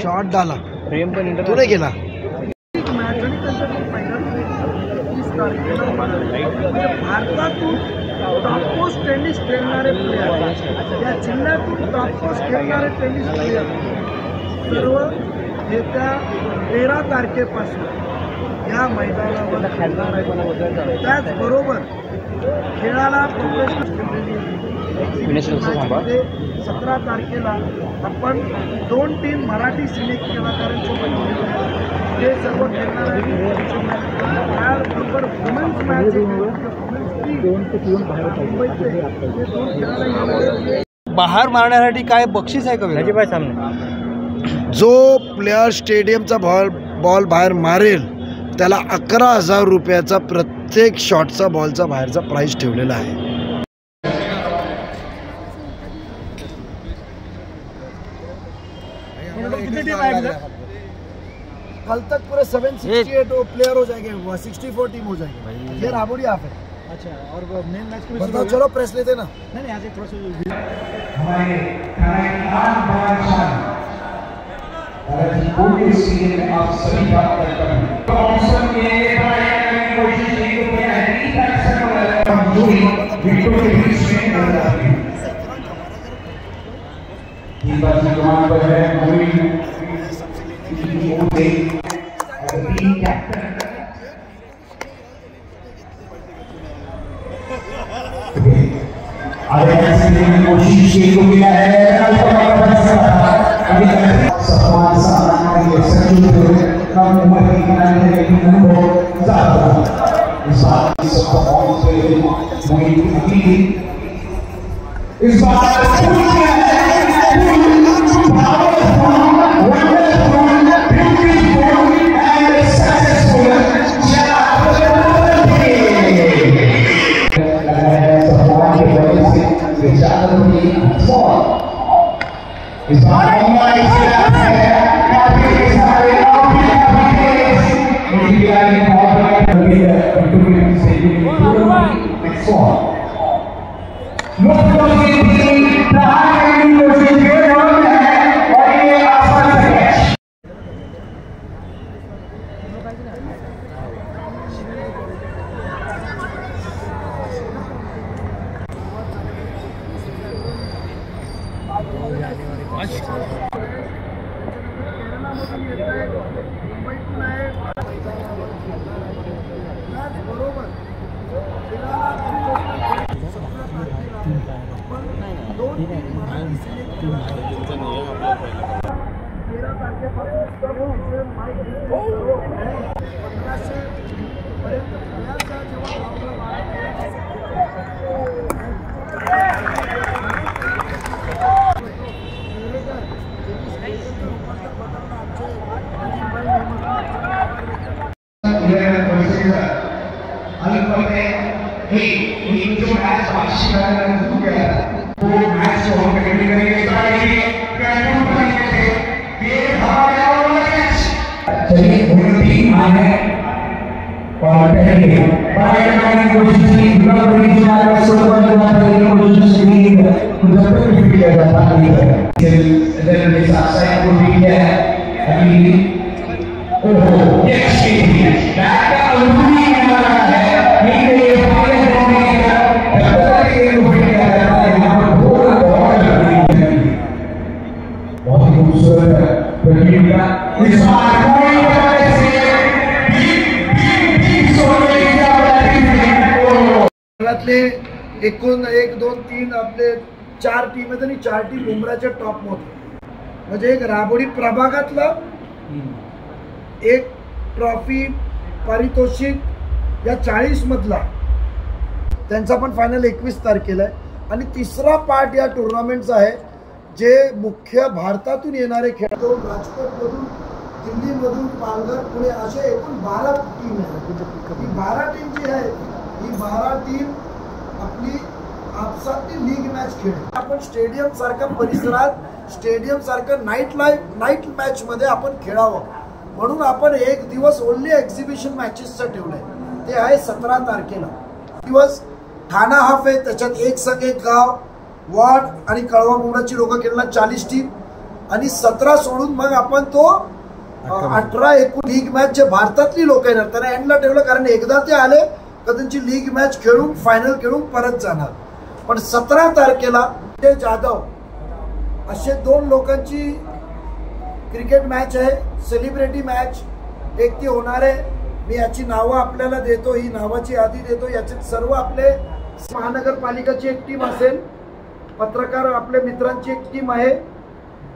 Shot डाला तूने केला। भारतातून टॉपमोस्ट टेनिस खेळणारे प्लेयर, या जिल्ह्यातून टॉपमोस्ट खेळणारे टेनिस प्लेयर सर्व येत्या 13 तारखेपासून या मैदानावर खेळणार आहेत। त्याचबरोबर खेळाला प्रोफेशनल 17 तारखेला आपण 2 टीम मराठी सिने कलाकारांसोबत ते सर्व खेळणार आहेत। त्याबरोबर वुमेन्स मॅच बाहेर मारण्यासाठी काय बक्षीस आहे का? जो प्लेयर स्टेडियमचा बॉल बाहेर मारेल त्याला 11,000 रुपयाचा प्रत्येक शॉटचा बॉलचा बाहेरचा प्राइस ठेवलेला आहे। कल तक पूरे 768 प्लेयर हो जाएंगे, 64 टीम हो जाएगी। ये राबोड़ी आप है। अच्छा, और मेन मैच को बताओ। चलो प्रेस लेते ना। नहीं आज थोड़ा सा हमारे पूरे सीजन में आप सभी बात करते हैं। ऑप्शन के कोशिश नहीं को किया है, कमजोरी विकेट के बीच में आ जाती है। ये बात जवान पर है मोइन कोशिश को किया है। कम उम्र की लेकिन अनुभव ज्यादा इस बात इस बात एकूण 1 2 3 आपले 4 टीम आहेत आणि 4 टीम उमराच्या टॉप मध्ये, म्हणजे एक राबोडी प्रभागातला एक ट्रॉफी पारितोषिक या 40 मधला त्यांचा पण फायनल 21 तारखेला आहे। आणि तिसरा पार्ट या टुर्नामेंटचा आहे जे मुख्य भारतातून येणारे खेळाडू राजकोटमधून, दिल्लीमधून, पालघर, पुणे असे एकूण 12 टीम आहेत। ही 12 टीम जी आहे ही 12 टीम आपली आपसातली लीग मॅच खेळते। आपण स्टेडियम सारख्या परिसरात, स्टेडियम सारख्या नाईट मॅच मध्ये आपण खेळावं म्हणून आपण एक दिवस ओनली एक्झिबिशन मॅचेसचं ठेवलंय। ते आहे 17 तारखेला दिवस। ठाणा हाफ आहे, त्याच्यात एक संघ, एक गाव, वॉर्ड आणि कळवा मुंडाची लोक खेळणार 40 टीम। आणि 17 सोडून मग आपण तो 18-19 लीग मॅच जे भारतातली लोक येणार त्यांना एंडला ठेवलं, कारण एकदा ते आले तर त्यांची लीग मॅच खेळून फायनल खेळून परत जाणार. पण 17 तारखेला ते जाधव असे 2 लोकांची क्रिकेट मॅच आहे, सेलिब्रिटी मॅच. एक ती होणार आहे, मी याची नावं आपल्याला देतो, ही नावाची यादी देतो. याच्यात सर्व आपले महानगरपालिकाची एक टीम असेल, पत्रकार आपल्या मित्रांची एक टीम आहे,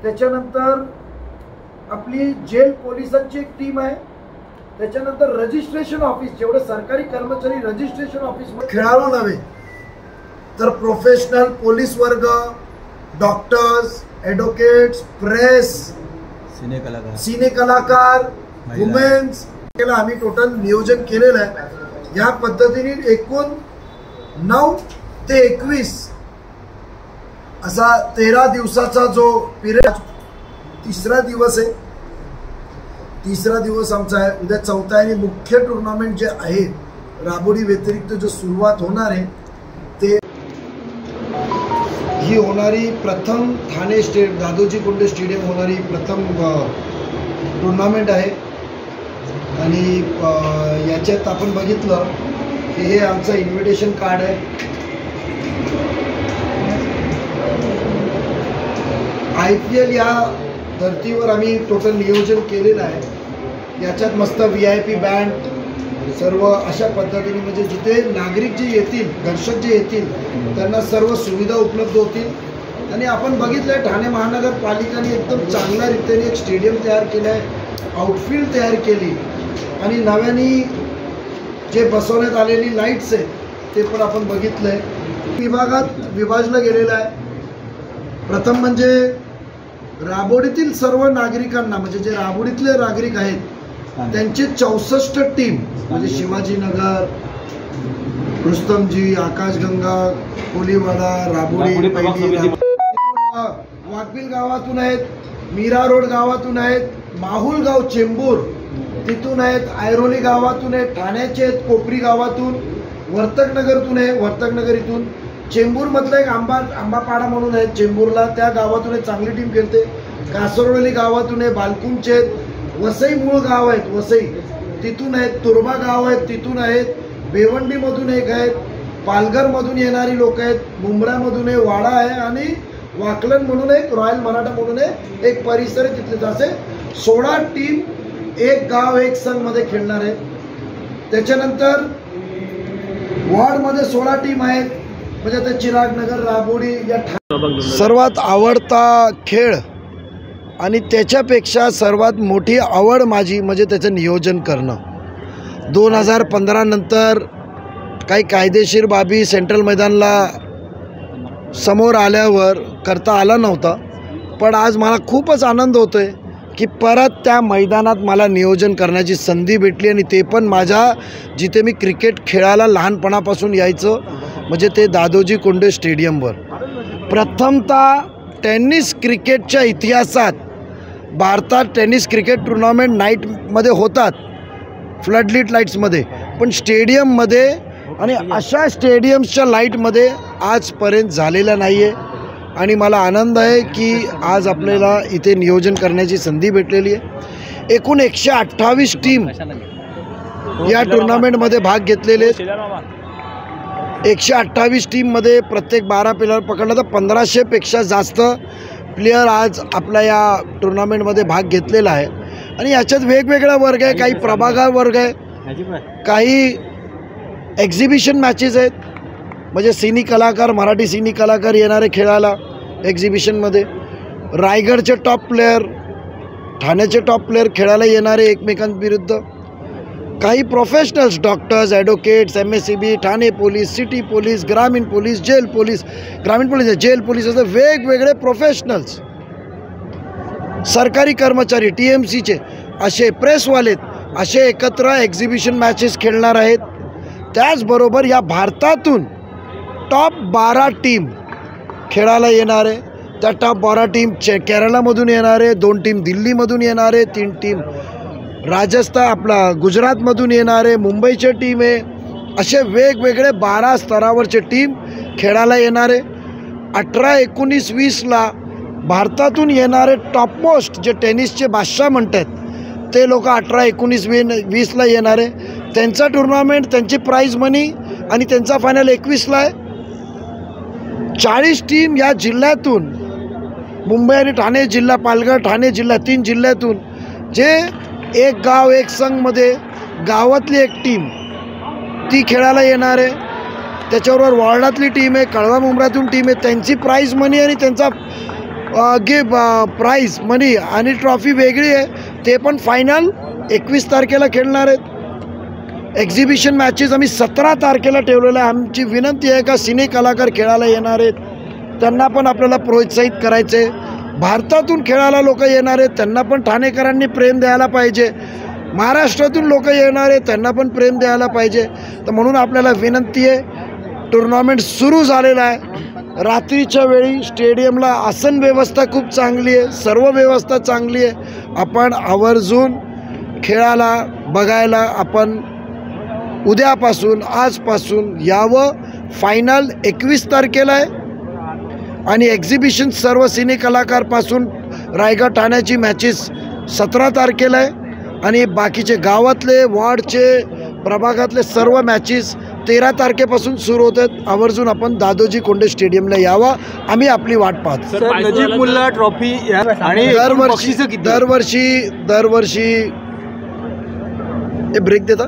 त्याच्यानंतर आपली जेल पोलिसांची एक टीम आहे, त्याच्यानंतर रजिस्ट्रेशन ऑफिस, जेवढे सरकारी कर्मचारी रजिस्ट्रेशन ऑफिस खेळाडू नव्हे तर प्रोफेशनल पोलीस वर्ग, डॉक्टर्स, ॲडव्होकेट्स, प्रेस, सिने कलाकार, वुमेन्स केला आम्ही टोटल नियोजन केलेलं आहे. या पद्धतीने एकूण 9 ते 21 असा 13 दिवसाचा जो पिरियड, तिसरा दिवस आहे. तिसरा दिवस आमचा आहे, उद्या 4था आणि मुख्य टुर्नामेंट जे आहे राबोडी व्यतिरिक्त जो सुरुवात होणार आहे ते ही होणारी प्रथम ठाणे दादोजी कोंडे स्टेडियम होणारी प्रथम टुर्नामेंट आहे. आणि याच्यात आपण बघितलं की हे आमचं इन्व्हिटेशन कार्ड आहे. IPL या धर्तीवर आम्ही टोटल नियोजन केलेलं आहे. याच्यात मस्त VIP बँड सर्व अशा पद्धतीने, म्हणजे जिथे नागरिक जे येतील, दर्शक जे येतील त्यांना सर्व सुविधा उपलब्ध होतील. आणि आपण बघितलंय ठाणे महानगरपालिकेने एकदम चांगल्या रीतीने एक स्टेडियम तयार केलं आहे, आउटफील्ड तयार केली आणि नव्याने जे बसवण्यात आलेली लाईट्स आहेत ते पण आपण बघितलंय. विभागात विभाजलं गेलेलं आहे. प्रथम म्हणजे राबोडीतील सर्व नागरिकांना, म्हणजे जे राबोडीतले नागरिक आहेत त्यांचे 64 टीम, म्हणजे शिवाजीनगर, रुस्तमजी, आकाशगंगा, कोलीवाडा, राबोडी, वाघबिल गावातून आहेत, मीरा रोड गावातून आहेत, माहुल गाव चेंबूर तिथून आहेत, ऐरोली गावातून आहेत, ठाण्याचे आहेत, कोपरी गावातून, वर्तकनगरतून आहे, वर्तकनगर इथून, चेंबूरमधलं एक आंबापाडा म्हणून आहे चेंबूरला, त्या गावातून एक चांगली टीम खेळते, कासरवली गावातून आहे, बालकुंचे आहेत, वसई मूळ गाव आहेत, वसई तिथून आहेत, तुर्बा गाव आहेत तिथून आहेत, बेवंडीमधून एक आहेत, पालघरमधून येणारी लोक आहेत, मुंब्रामधून आहे, वाडा आहे आणि वाकलन म्हणून एक, रॉयल मराठा म्हणून आहे एक परिसर आहे तिथले. असे 16 टीम एक गाव एक संघ मध्ये खेळणार आहेत. त्याच्यानंतर वॉर्डमध्ये 16 टीम आहेत, म्हणजे आता चिरागनगर, राबोडी या सर्वात आवडता खेळ आणि त्याच्यापेक्षा सर्वात मोठी आवड माझी म्हणजे त्याचं नियोजन करणं. 2015 नंतर काही कायदेशीर बाबी सेंट्रल मैदानला समोर आल्यावर करता आला नव्हता, पण आज मला खूपच आनंद होतो आहे की परत त्या मैदानात मला नियोजन करण्याची संधी भेटली आणि ते पण माझ्या जिथे मी क्रिकेट खेळायला लहानपणापासून यायचं म्हणजे ते दादोजी कोंडे स्टेडियमवर. प्रथमतः टेनिस क्रिकेटच्या इतिहासात भारतात टेनिस क्रिकेट टुर्नामेंट नाईटमध्ये होतात, फ्लडलीट लाईट्समध्ये, पण स्टेडियममध्ये आणि अशा स्टेडियम्सच्या लाईटमध्ये आजपर्यंत झालेला नाही आहे. आणि मला आनंद आहे की आज आपल्याला इथे नियोजन करण्याची संधी भेटलेली आहे. एकूण 128 टीम या टुर्नामेंटमध्ये भाग घेतलेले आहेत. 128 टीममध्ये प्रत्येक 12 प्लेयर पकडला तर 1500पेक्षा जास्त प्लेयर आज आपल्या या टुर्नामेंटमध्ये भाग घेतलेला आहे. आणि याच्यात वेगवेगळा वर्ग आहे, काही प्रभागार वर्ग आहे, काही एक्झिबिशन मॅचेस आहेत, म्हणजे सिनी कलाकार, मराठी सिनी कलाकार येणारे खेळायला एक्झिबिशनमध्ये, रायगडचे टॉप प्लेयर, ठाण्याचे टॉप प्लेयर खेळायला येणारे एकमेकांविरुद्ध, काही professionals, doctors, advocates, MSCB, Thane police, city police, ग्रामीण पोलीस, जेल पोलीस, ग्रामीण पोलीस, जेल पोलीस, असं वेगवेगळे प्रोफेशनल्स, सरकारी कर्मचारी, TMCचे, असे प्रेसवालेत, असे एकत्र एक्झिबिशन मॅचेस खेळणार आहेत. त्याचबरोबर या भारतातून टॉप 12 टीम खेळायला येणार आहे. त्या टॉप 12 टीम केरळमधून येणार आहे, 2 टीम दिल्लीमधून येणार आहे, 3 टीम गुजरातमधून येणार आहे, मुंबईची टीम आहे, असे वेगवेगळे 12 स्तरावरचे टीम खेळायला येणार आहे. 18, 19, 20ला भारतातून येणारे टॉपमोस्ट जे टेनिसचे बादशाह म्हणतात ते लोक 18, 19, 20ला येणार आहे. त्यांचा टुर्नामेंट, त्यांची प्राईज मनी आणि त्यांचा फायनल 21ला आहे. 40 टीम या जिल्ह्यातून, मुंबई आणि ठाणे जिल्हा, पालघर, ठाणे जिल्हा, 3 जिल्ह्यातून, जे एक गाव एक संघमध्ये गावातली एक टीम ती खेळायला येणार आहे. त्याच्याबरोबर वॉर्डातली टीम आहे, कळवा मुंब्रातून टीम आहे. त्यांची प्राईज मनी आणि त्यांचा प्राईज मनी आणि ट्रॉफी वेगळी आहे. ते पण फायनल 21 तारखेला खेळणार आहेत. एक्झिबिशन मॅचेस आम्ही 17 तारखेला ठेवलेलं आहे. आमची विनंती आहे का सिने कलाकार खेळायला येणार आहेत त्यांना पण आपल्याला प्रोत्साहित करायचं आहे. भारतातून खेळायला लोक येणार आहेत त्यांना पण ठाणेकरांनी प्रेम द्यायला पाहिजे. महाराष्ट्रातून लोक येणार आहेत त्यांना पण प्रेम द्यायला पाहिजे. तर म्हणून आपल्याला विनंती आहे, टुर्नामेंट सुरू झालेला आहे. रात्रीच्या वेळी स्टेडियमला आसन व्यवस्था खूप चांगली आहे, सर्व व्यवस्था चांगली आहे. आपण आवर्जून खेळायला बघायला आपण उद्यापासून, आजपासून यावं. फायनल 21 तारखेला आहे आणि एक्झिबिशन सर्व सिने कलाकारपासून रायगड ठाण्याची मॅचेस 17 तारखेला आहे आणि बाकीचे गावातले, वॉर्डचे, प्रभागातले सर्व मॅचेस 13 तारखेपासून सुरू होतात. आवर्जून आपण दादोजी कोंडे स्टेडियमला यावा, आम्ही आपली वाट पाहतो. सर, नजीब मुल्ला ट्रॉफी आणि दरवर्षी हे ब्रेक देता.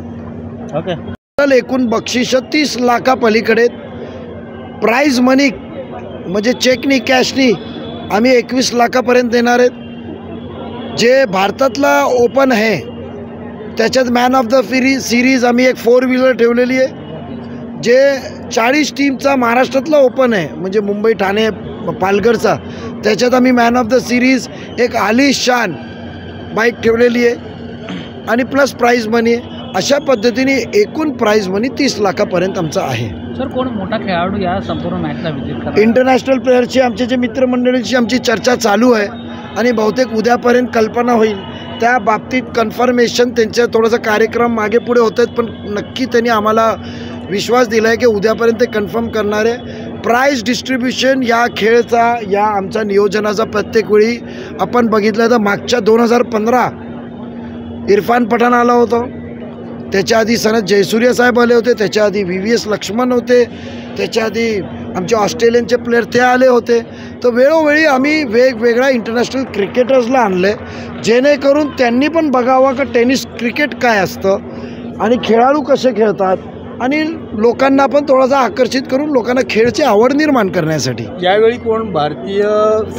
ओके. एकूण बक्षीस 30 लाखापलीकडे, प्राईज मनी म्हणजे चेकनी, कॅशनी आम्ही 21 लाखापर्यंत देणार आहेत. जे भारतातला ओपन आहे त्याच्यात मॅन ऑफ द सिरीज आम्ही एक 4 व्हीलर ठेवलेली आहे. जे 40 टीमचा महाराष्ट्रातला ओपन आहे म्हणजे मुंबई, ठाणे, पालघरचा, त्याच्यात आम्ही मॅन ऑफ द सिरीज एक आलिशान बाईक ठेवलेली आहे आणि प्लस प्राईज मनी आहे. अशा पद्धतीने एकूण प्राईज मनी 30 लाखापर्यंत आमचा आहे. सर, कोण मोठा खेळाडू या संपूर्ण मॅचला विजिट करणार? इंटरनॅशनल प्लेयरची आमचे जे मित्रमंडळींची आमची चर्चा चालू आहे आणि बहुतेक उद्यापर्यंत कल्पना होईल. त्या बाबतीत कन्फर्मेशन त्यांच्या थोडासा कार्यक्रम मागे पुढे होत आहेत, पण नक्की त्यांनी आम्हाला विश्वास दिला आहे की उद्यापर्यंत ते कन्फर्म करणार आहे. प्राईज डिस्ट्रीब्युशन या खेळचा, या आमच्या नियोजनाचा प्रत्येक वेळी आपण बघितलं तर मागच्या 2015 इरफान पठाण आला होता, त्याच्या आधी सनत जयसूर्य साहेब आले होते, त्याच्या आधी VVS लक्ष्मण होते, त्याच्या आधी आमचे ऑस्ट्रेलियनचे प्लेयर ते आले होते. तर वेळोवेळी आम्ही वेगवेगळ्या इंटरनॅशनल क्रिकेटर्सला आणले जेणेकरून त्यांनी पण बघावं का टेनिस क्रिकेट काय असतं आणि खेळाडू कसे खेळतात आणि लोकांना पण थोडासा आकर्षित करून लोकांना खेळची आवड निर्माण करण्यासाठी. यावेळी कोण भारतीय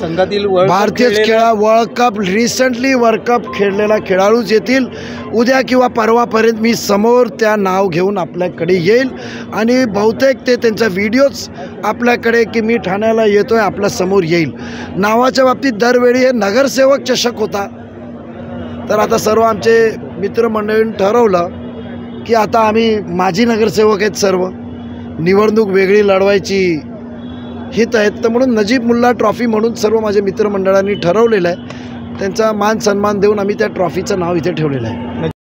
संघातील world cup recently world cup खेळलेला खेळाडूच येतील. उद्या किंवा परवापर्यंत मी समोर त्या नाव घेऊन आपल्याकडे येईल आणि बहुतेक ते त्यांचा व्हिडिओज आपल्याकडे की मी ठाण्याला येतो आहे आपल्या समोर येईल. नावाच्या बाबतीत दरवेळी हे नगरसेवक चषक होता, तर आता सर्व आमचे मित्रमंडळींनी ठरवलं की आता आम्ही माजी नगरसेवक आहेत, सर्व निवडणूक वेगळी लढवायची हित आहेत. तर म्हणून नजीब मुल्ला ट्रॉफी म्हणून सर्व माझ्या मित्रमंडळांनी ठरवलेलं आहे. त्यांचा मान सन्मान देऊन आम्ही त्या ट्रॉफीचं नाव इथे ठेवलेलं आहे.